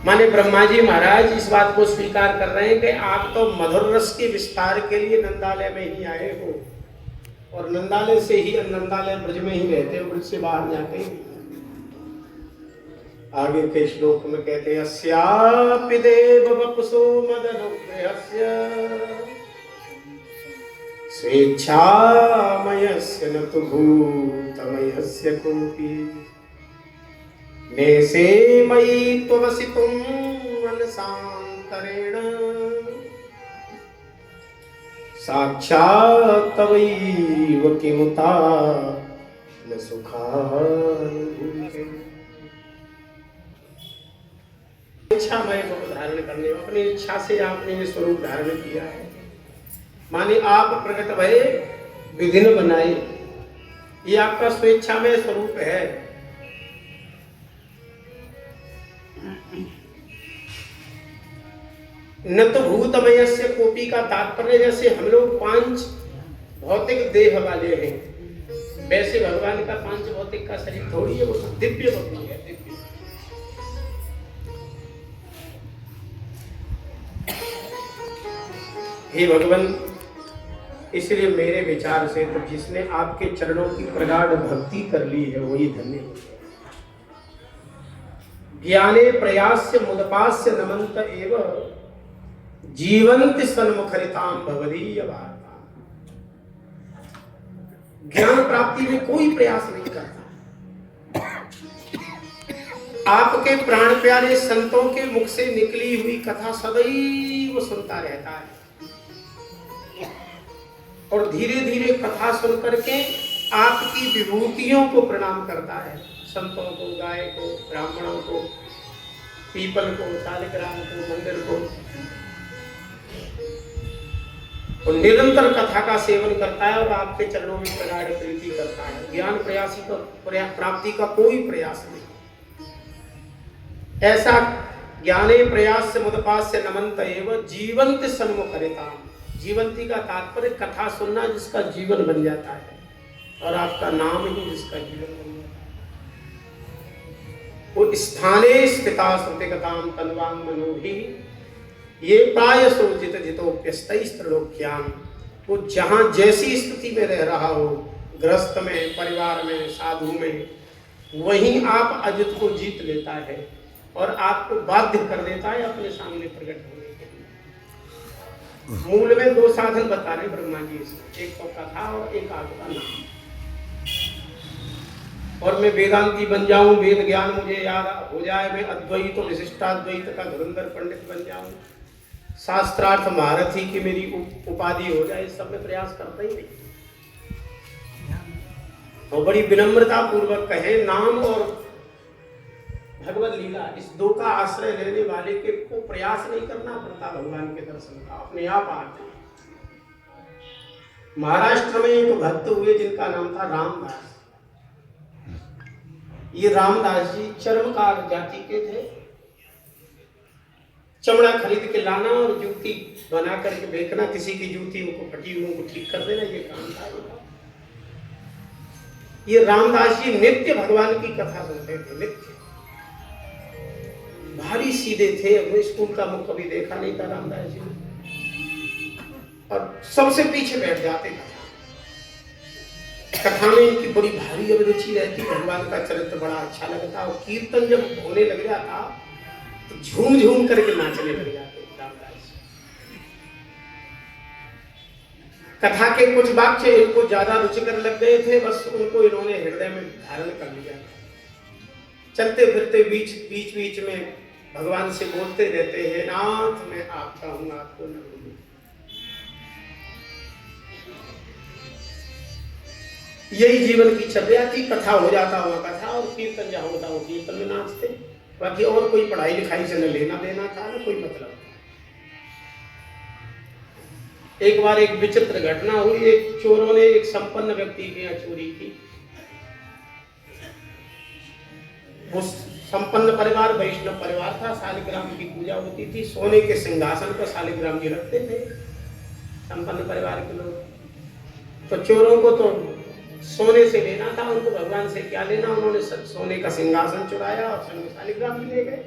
माने ब्रह्मा जी महाराज इस बात को स्वीकार कर रहे हैं कि आप तो मधुर रस के विस्तार के लिए नंदालय में ही आए हो, और नंदालय से ही नंदालय ब्रज में ही रहते हो, ब्रज से बाहर जाते ही। आगे के श्लोक में कहते हैं अस्यापि देव वपुषो मदनुग्रहस्य स्वेच्छामयस्य न तु भूतमयस्य कोपि नेसे मयि त्ववसितुं मनसान्तरेण साक्षात् तवैव किमुता न सुखानुभूते। इच्छामय को धारण करने, अपनी इच्छा से आपने ये स्वरूप धारण किया है, माने आप प्रकट भये विघ्न बनाए, ये आपका स्वेच्छामय स्वरूप है। न तो भूतमय से कोपी का तात्पर्य जैसे हम लोग पांच भौतिक देह वाले हैं, वैसे भगवान का पांच भौतिक का शरीर थोड़ी है, वो दिव्य भक्ति है, दिव्य। हे भगवान, इसलिए मेरे विचार से तो जिसने आपके चरणों की प्रगाढ़ भक्ति कर ली है वही धन्य हो गया। ज्ञाने प्रयास्य मुदपास्य नमंत एव जीवंत सन्मुखरिताम भवदीय वार्ता। ज्ञान प्राप्ति में कोई प्रयास नहीं करता, आपके प्राण प्यारे संतों के मुख से निकली हुई कथा सदैव सुनता रहता है, और धीरे धीरे कथा सुन करके आपकी विभूतियों को प्रणाम करता है। संतों को, गाय को, ब्राह्मणों को, पीपल को, शालिग्राम को, मंदिर को, और निरंतर कथा का सेवन करता है और आपके चरणों में प्रगाढ़ प्रीति करता है। ज्ञान प्रयासी को प्राप्ति का कोई प्रयास नहीं। ऐसा ज्ञाने प्रयास मुदपास्य नमंत एव जीवंत सन्मुखरिता। जीवंती का तात्पर्य कथा सुनना जिसका जीवन बन जाता है, और आपका नाम ही जिसका जीवन बन जाता है। वो स्थाने स्थिता श्रुति कथाम तन्वांग मनोभी ये प्राय सोचित जितोप्यस्तैस्त्रलोक्याम। वो जहां जैसी स्थिति में रह रहा हो, गृहस्थ में, परिवार में, साधु में, वहीं आप अजित को जीत लेता है और आपको बाध्य कर देता है अपने सामने प्रकट होने के लिए। मूल में दो साधन बता रहे ब्रह्मा जी इसमें, एक तो कथा और एक आपका नाम। और मैं वेदांती बन जाऊं, वेद ज्ञान मुझे याद हो जाए, मैं अद्वैत और विशिष्टाद्वैत का धुरंधर पंडित बन जाऊं, शास्त्रार्थ महारथी की मेरी उपाधि हो जाए, इस सब में प्रयास करता ही नहीं। और बड़ी विनम्रता पूर्वक कहे, नाम और भगवत लीला, इस दो का आश्रय लेने वाले के को प्रयास नहीं करना पड़ता भगवान के दर्शन का, अपने आप आते हैं। महाराष्ट्र में एक भक्त हुए जिनका नाम था रामदास। ये रामदास जी चर्मकार जाति के थे। चमड़ा खरीद के लाना और जूती बना करके बेचना, किसी की जूती उनको फटी हुई उनको ठीक कर देना, ये काम था। ये रामदास जी नित्य भगवान की कथा सुनते थे, नित्य। भारी सीधे थे, अपने स्कूल का मुख कभी देखा नहीं था रामदास जी, और सबसे पीछे बैठ जाते थे। कथा में इनकी बड़ी भारी अभिरुचि रहती, भगवान का चरित्र बड़ा अच्छा लगता, और कीर्तन जब होने लग जाता तो झूम झूम करके नाचने लग जाते रामदास। कथा के कुछ वाक्य इनको ज्यादा रुचिकर लग गए थे, बस उनको इन्होंने हृदय में धारण कर लिया। चलते फिरते बीच में भगवान से बोलते रहते हैं, नाथ मैं आपका हूं, आपको न भूलूं। यही जीवन की चर्या थी। कथा हो जाता हुआ कथा, और कीर्तन जहां होता हो कीर्तन में नाचते, बाकी और कोई पढ़ाई लिखाई से न लेना देना था, न कोई मतलब था। एक बार एक विचित्र घटना हुई, एक चोरों ने एक संपन्न व्यक्ति के यहाँ चोरी की। वो संपन्न परिवार वैष्णव परिवार था, शालिग्राम की पूजा होती थी, सोने के सिंहासन पर शालिग्राम जी रखते थे संपन्न परिवार के लोग। तो चोरों को तो सोने से लेना था, उनको भगवान से क्या लेना, उन्होंने सोने का सिंहासन चुराया और शालिग्राम भी ले गए।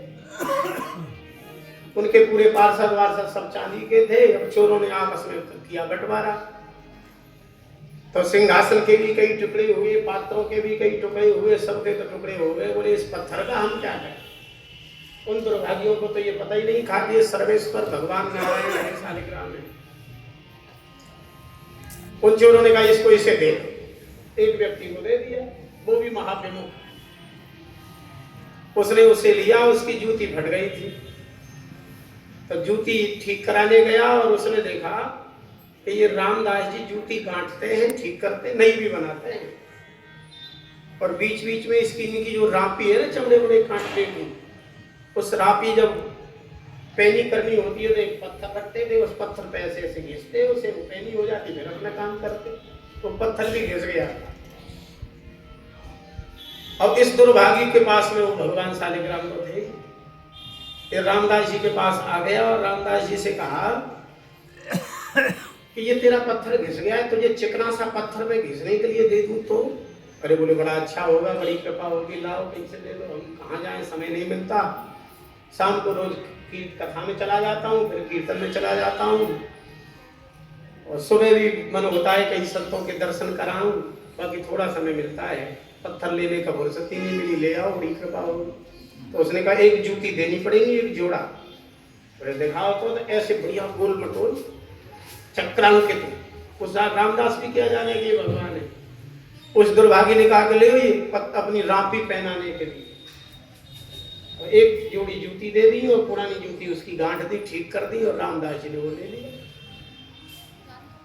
उनके पूरे पार्षद वार्षद सब चांदी के थे। अब चोरों ने आपस में किया बंटवारा, तो सिंहासन के भी कई टुकड़े हुए, पात्रों के भी कई टुकड़े हुए, सबके तो टुकड़े हो गए। बोले इस पत्थर का हम क्या करें? उन दुर्भाग्यों को तो ये पता ही नहीं था कि ये सर्वेश्वर भगवान नारायण है शालिग्राम में। उन चोरों ने कहा इसको इसे दे दो। एक व्यक्ति को दे दिया, वो भी महाभिमुख। उसने उसे लिया, उसकी जूती फट गई थी, तो जूती ठीक कराने गया और उसने देखा कि ये रामदास जी जूती गांठते हैं, ठीक करते, नई भी बनाते हैं, और बीच बीच में इसकी इनकी जो रापी है ना चमड़े बड़े कांटने की, उस रापी जब पैनी करनी होती है तो एक पत्थर रखते थे, उस पत्थर पे ऐसे ऐसे घिसते, उसे वो पैनी हो जाती, फिर अपना काम करते, तो पत्थर भी घिस गया। अब इस दुर्भागी के पास में वो भगवान शालिग्राम को थे, ये रामदास जी के पास आ गया और रामदास जी से कहा कि ये तेरा पत्थर घिस गया है, तुझे चिकना सा पत्थर में घिसने के लिए दे दूं तो? अरे बोले बड़ा अच्छा होगा, बड़ी कृपा होगी, लाओ कैसे दे दो, हम कहाँ जाए, समय नहीं मिलता, शाम को रोज कथा में चला जाता हूँ, फिर कीर्तन में चला जाता हूँ, और सुबह भी मन होता है कहीं संतों के दर्शन कराऊं, बाकी थोड़ा समय मिलता है, पत्थर लेने का फुर्सत ही नहीं मिली, ले आओ, बड़ी कृपा होगी। तो उसने कहा एक जूती देनी पड़ेगी, एक जोड़ा। फिर दिखाओ तो ऐसे बढ़िया गोल मटोल चक्रांकित, उस रामदास भी क्या जाने कि भगवान है। उस दुर्भागी ने कहा कि ले अपनी रापी पहनाने के लिए, और एक जोड़ी जूती दे दी और पुरानी जूती उसकी गांठ दी, ठीक कर दी, और रामदास जी ने वो ले लिया।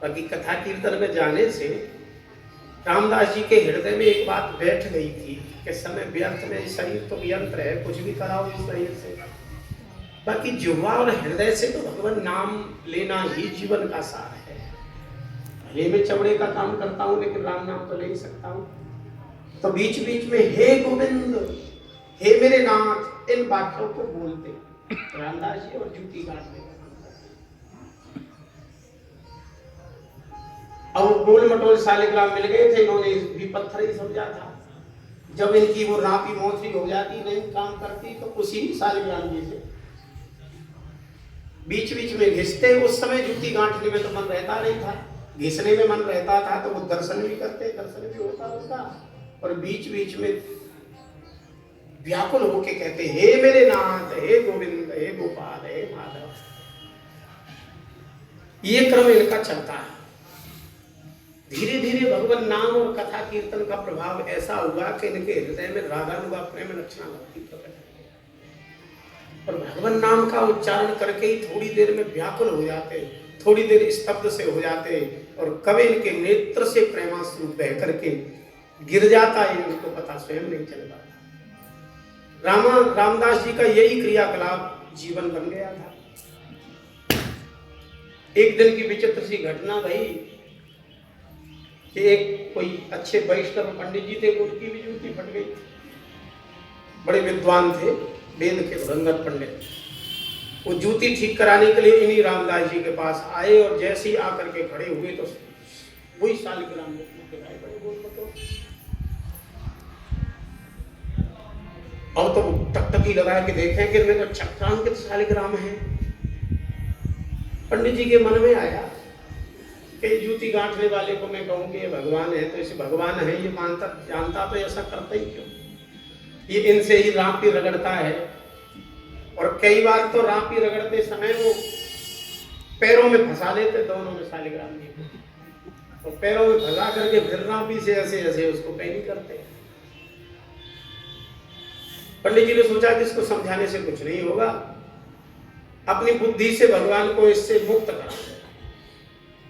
बाकी कथा कीर्तन में जाने से रामदास जी के हृदय में एक बात बैठ गई थी कि समय व्यर्थ में, शरीर तो यंत्र है, कुछ भी कराओ इस शरीर से, बाकी जुवा और हृदय से तो भगवान नाम लेना ही जीवन का सार है। भले मैं चमड़े का काम करता हूँ लेकिन राम नाम तो ले ही सकता हूँ। तो बीच बीच में हे गोविंद, हे मेरे नाथ, इन वाक्यों को बोलते रामदास जी और जूती काटने। अब गोल मटोल शालिग्राम मिल गए थे, इन्होंने भी पत्थर ही समझा था। जब इनकी वो रापी मोथरी हो जाती, नहीं काम करती, तो उसी शालिग्राम जी से बीच बीच में घिसते। उस समय जूती गांठने में तो मन रहता नहीं था, घिसने में मन रहता था, तो वो दर्शन भी करते, दर्शन भी होता उनका, और बीच बीच में व्याकुल होके कहते हे मेरे नाथ, हे गोविंद, हे गोपाल, हे माधव। ये क्रम इनका चलता है। धीरे धीरे भगवान नाम और कथा कीर्तन का प्रभाव ऐसा हुआ कि इनके हृदय में रागानुगा प्रेम लक्षणा भक्ति प्रकट है, और भगवान नाम का उच्चारण करके ही थोड़ी देर में व्याकुल हो जाते, थोड़ी देर स्तब्ध से हो जाते, और कभी इनके नेत्र से प्रेमाश्रु बह करके गिर जाता है, इनको पता स्वयं नहीं चल पाता। रामदास जी का यही क्रियाकलाप जीवन बन गया था। एक दिन की विचित्र सी घटना भाई कि एक कोई अच्छे वैष्णव पंडित जी थे, उनकी भी जूती फट गई। बड़े विद्वान थे, वेद के धुरंधर पंडित। वो जूती ठीक कराने के लिए इन्हीं रामदास जी के पास आए, और जैसे ही आकर के खड़े हुए तो वही शालिग्राम दिखाई पड़े गोल मटोल। और तो टकटकी लगा के देखें कि इनमें तो चक्रांकित शालिग्राम है। पंडित जी के मन में आया कि जूती गांठने वाले को मैं कहूँगी ये भगवान है, तो इसे भगवान है ये मानता जानता तो ऐसा करता ही क्यों? ये इनसे ही रापी रगड़ता है, और कई बार तो रापी रगड़ते समय वो पैरों में फंसा लेते दोनों में शालिग्राम जी को, और पैरों में फंसा करके फिर रापी से ऐसे ऐसे उसको पैनी करते। पंडित जी ने सोचा कि इसको समझाने से कुछ नहीं होगा, अपनी बुद्धि से भगवान को इससे मुक्त करा।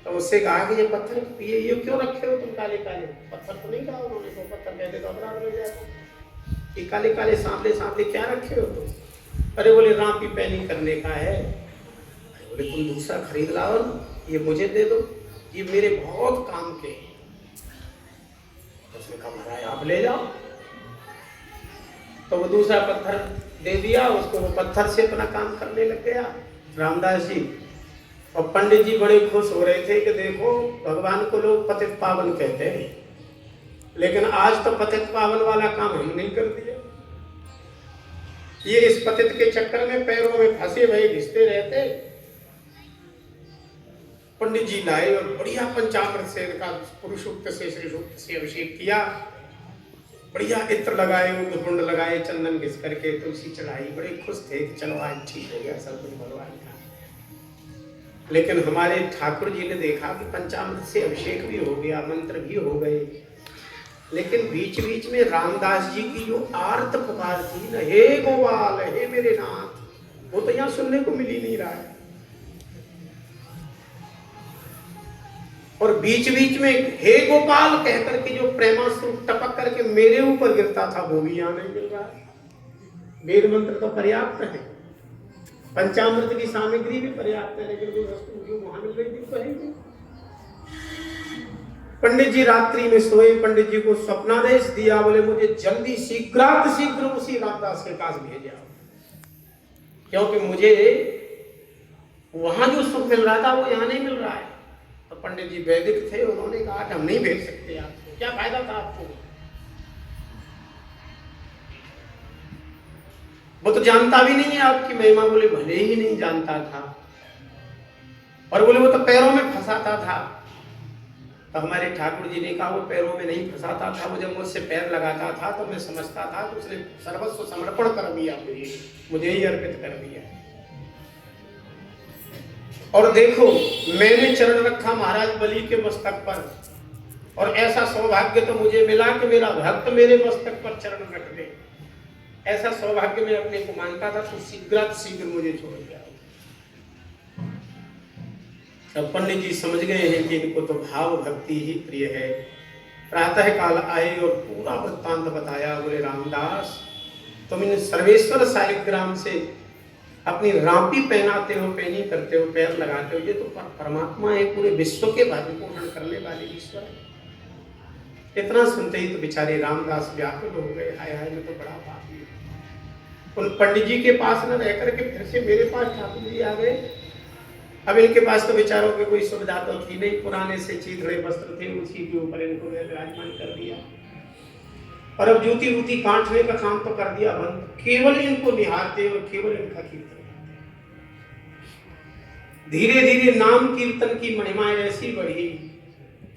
तो उससे कहा कि ये पत्थर ये क्यों रखे हो तुम काले काले? पत्थर तो नहीं कहा उन्होंने, तो पत्थर कहते तो अपराध हो जाएगा। ये काले काले सांवले सांवले क्या रखे हो तुम? अरे बोले रापी पैनी करने का है। अरे बोले तुम दूसरा खरीद लाओ, ये मुझे दे दो, ये मेरे बहुत काम के। उसने कहा महाराज आप ले जाओ। तो वो दूसरा पत्थर दे दिया उसको, वो पत्थर से अपना काम करने लग गया रामदास जी। और पंडित जी बड़े खुश हो रहे थे कि देखो भगवान को लोग पतित पावन कहते हैं, लेकिन आज तो पतित पावन वाला काम हम नहीं कर दिया। ये इस पतित के चक्कर में पैरों में फंसे हुए घिसते रहते। पंडित जी लाए और बढ़िया पंचामृत से इनका पुरुषोक्त से श्री सूक्त से अभिषेक किया, बढ़िया इत्र लगाए, उद्गुंड लगाए, चंदन घिस करके तुलसी चढ़ाई। बड़े खुश थे कि चलो आज ठीक हो गया, सब कुछ भगवान का। लेकिन हमारे ठाकुर जी ने देखा कि पंचामृत से अभिषेक भी हो गया, मंत्र भी हो गए, लेकिन बीच बीच में रामदास जी की जो आर्त पुकार थी ना, हे गोपाल, हे मेरे नाथ, वो तो यहाँ सुनने को मिल ही नहीं रहा है। और बीच बीच में हे गोपाल कहकर के जो प्रेमाश्रु टपक करके मेरे ऊपर गिरता था, वो भी यहाँ नहीं मिल रहा है। वेद मंत्र तो पर्याप्त है, पंचामृत की सामग्री भी पर्याप्त है, लेकिन वो वस्तु जो वहां मिल रही थी तो है नहीं। पंडित जी रात्रि में सोए, पंडित जी को स्वप्नादेश दिया, बोले मुझे जल्दी शीघ्र उसी रामदास के पास भेजा, क्योंकि मुझे वहां जो सुख मिल रहा था वो यहाँ नहीं मिल रहा है। तो पंडित जी वैदिक थे, उन्होंने कहा हम नहीं भेज सकते आपको, क्या फायदा था आपको, वो तो जानता भी नहीं है आपकी महिमा। बोले भले ही नहीं जानता था, और बोले वो तो पैरों में फंसाता था। तो हमारे ठाकुर जी ने कहा वो पैरों में नहीं फंसाता था, वो जब मुझसे पैर लगाता था तो मैं समझता था कि उसने सर्वस्व समर्पण कर दिया, मुझे ही अर्पित कर दिया। और देखो मैंने चरण रखा महाराज बलि के मस्तक पर, और ऐसा सौभाग्य तो मुझे मिला कि मेरा भक्त मेरे मस्तक पर चरण रख दे। ऐसा सौभाग्य मैं अपने को मानता था, तो शीघ्र मुझे छोड़ दिया। अब पंडित जी समझ गए हैं कि इनको तो भाव भक्ति ही प्रिय है। प्रातः काल आए और पूरा वृत्तांत बताया। बोले रामदास, तुम इन सर्वेश्वर शालिग्राम से अपनी रापी पहनाते हो, पैनी करते हो, पैर लगाते हो, ये तो परमात्मा है, पूरे विश्व के भाग्य पोषण करने वाले ईश्वर है। इतना सुनते ही तो बेचारे रामदास व्याकुल हो गए, हाय हाय मैं तो बड़ा पापी हूं। उन पंडित जी के पास न रह करके फिर से मेरे पास ठाकुर जी आ गए। अब इनके पास तो बेचारों की कोई सुविधा तो थी नहीं, पुराने से चीथड़े वस्त्र थे, उसी के ऊपर इनको विराजमान कर दिया, और अब जूती वूती काटने का काम तो कर दिया बंद, केवल इनको निहारते और केवल इनका कीर्तन करते। धीरे धीरे नाम कीर्तन की महिमा ऐसी बढ़ी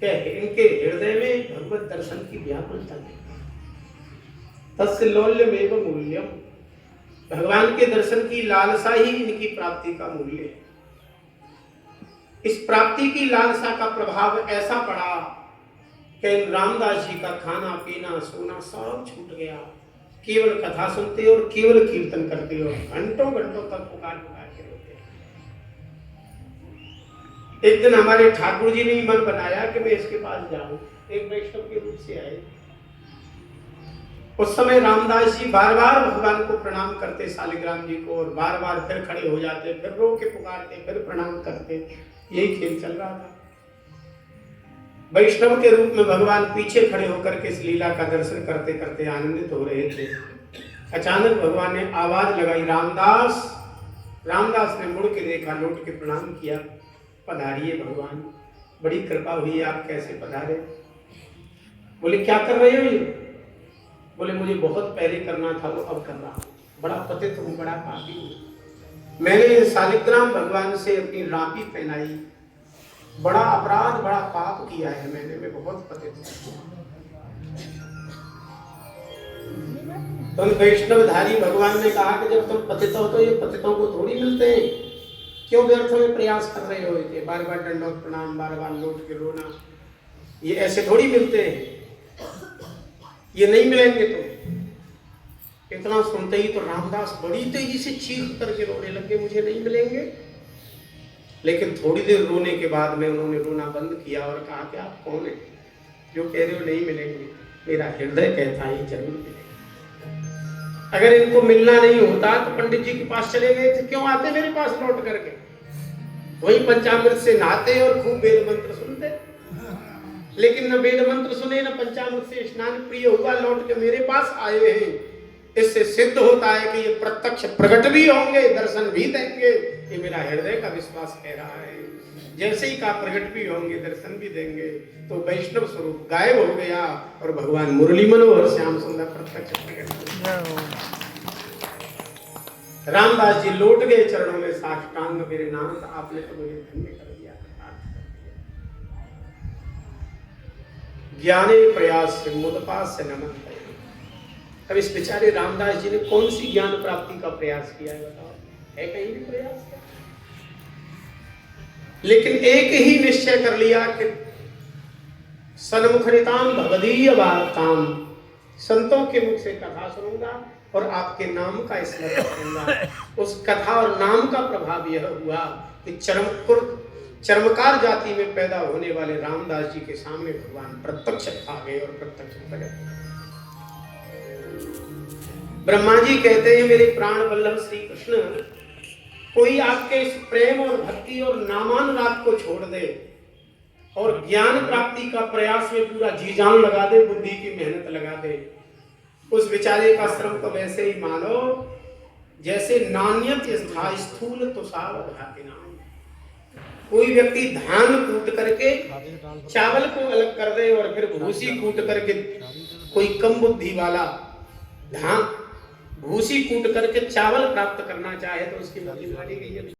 कि इनके हृदय में भगवत दर्शन की व्याकुलता थी। तस्य लौल्यमेव मूल्यम, भगवान के दर्शन की लालसा ही इनकी प्राप्ति का मूल्य है। इस प्राप्ति की लालसा का प्रभाव ऐसा पड़ा कि रामदास जी का खाना पीना सोना सब छूट गया, केवल कथा सुनते और केवल कीर्तन करते हो, घंटों घंटों तक पुकार के रोते। एक दिन हमारे ठाकुर जी ने मन बनाया कि मैं इसके पास जाऊं, एक वैष्णव के रूप से आए। उस समय रामदास जी बार बार भगवान को प्रणाम करते, शालिग्राम जी को, और बार बार फिर खड़े हो जाते, फिर रो के पुकारते, फिर प्रणाम करते। यही खेल चल रहा था। वैष्णव के रूप में भगवान पीछे खड़े होकर के इस लीला का दर्शन करते करते आनंदित हो रहे थे। अचानक भगवान ने आवाज लगाई, रामदास। रामदास ने मुड़ के देखा, लौट के प्रणाम किया, पधारिए भगवान, बड़ी कृपा हुई, आप कैसे पधारे? बोले क्या कर रहे हो ये? बोले मुझे बहुत पहले करना था, वो अब कर रहा हूँ, बड़ा पतित हूँ, बड़ा पापी हूँ। मैंने शालिग्राम भगवान से अपनी रापी पहनाई, बड़ा अपराध, बड़ा पाप किया है मैंने, मैं बहुत पतित हूं। तो वैष्णवधारी भगवान ने कहा कि जब तुम पतित हो तो ये पतितों को थोड़ी मिलते हैं, क्यों व्यर्थ में प्रयास कर रहे हो? ये बार बार दंडवत प्रणाम, बार बार लौट के रोना, ये ऐसे थोड़ी मिलते हैं, ये नहीं मिलेंगे। तो इतना सुनते ही तो रामदास बड़ी तेजी से चीख करके रोने लगे, मुझे नहीं मिलेंगे। लेकिन थोड़ी देर रोने के बाद में उन्होंने रोना बंद किया और कहा कि आप कौन है जो कह रहे हो नहीं मिलेंगे? मेरा हृदय कहता है जरूर मिलेंगे। अगर इनको मिलना नहीं होता तो पंडित जी के पास चले गए थे, क्यों आते मेरे पास लौट करके? वही पंचामृत से नहाते और खूब वेद मंत्र सुनते, लेकिन न वेद मंत्र सुने न पंचामृत से स्नान प्रिय हुआ, लौट के मेरे पास आए हैं। इससे सिद्ध होता है कि ये प्रत्यक्ष प्रकट भी होंगे, दर्शन भी देंगे, ये मेरा हृदय का विश्वास कह रहा है। जैसे ही का प्रकट भी होंगे, दर्शन भी देंगे, तो वैष्णव स्वरूप गायब हो गया और भगवान मुरली मनोहर श्याम सुंदर प्रत्यक्ष प्रकट हो गया। रामदास जी लौट गए चरणों में साष्टांग, मेरे नाथ आपने तो मुझे धन्य कर दिया। ज्ञाने प्रयास से मुदपास से नमन है। अब इस बेचारे रामदास जी ने कौन सी ज्ञान प्राप्ति का प्रयास किया है, बताओ? है कहीं भी प्रयास किया? लेकिन एक ही निश्चय कर लिया कि सन्मुखरिताम भवदीय वार्ताम, संतों के मुख से कथा सुनूंगा और आपके नाम का स्मरण करूंगा। उस कथा और नाम का प्रभाव यह हुआ कि चर्मकार जाति में पैदा होने वाले रामदास जी के सामने भगवान प्रत्यक्ष आ गए और प्रत्यक्ष प्रकट। ब्रह्मा जी कहते हैं, मेरे प्राण वल्लभ श्री कृष्ण, कोई आपके इस प्रेम और भक्ति और नामानुराग को छोड़ दे और ज्ञान प्राप्ति का प्रयास में पूरा जी जान लगा दे, बुद्धि की मेहनत लगा दे, उस बेचारे का श्रम तो वैसे ही मानो जैसे नान्यत स्था स्थूल तुषार भाति नाम। कोई व्यक्ति धान कूट करके चावल को अलग कर दे और फिर भूसी कूट करके, कोई कम बुद्धि वाला धान भूसी कूट करके चावल प्राप्त करना चाहे तो उसकी बुद्धि मारी गई है।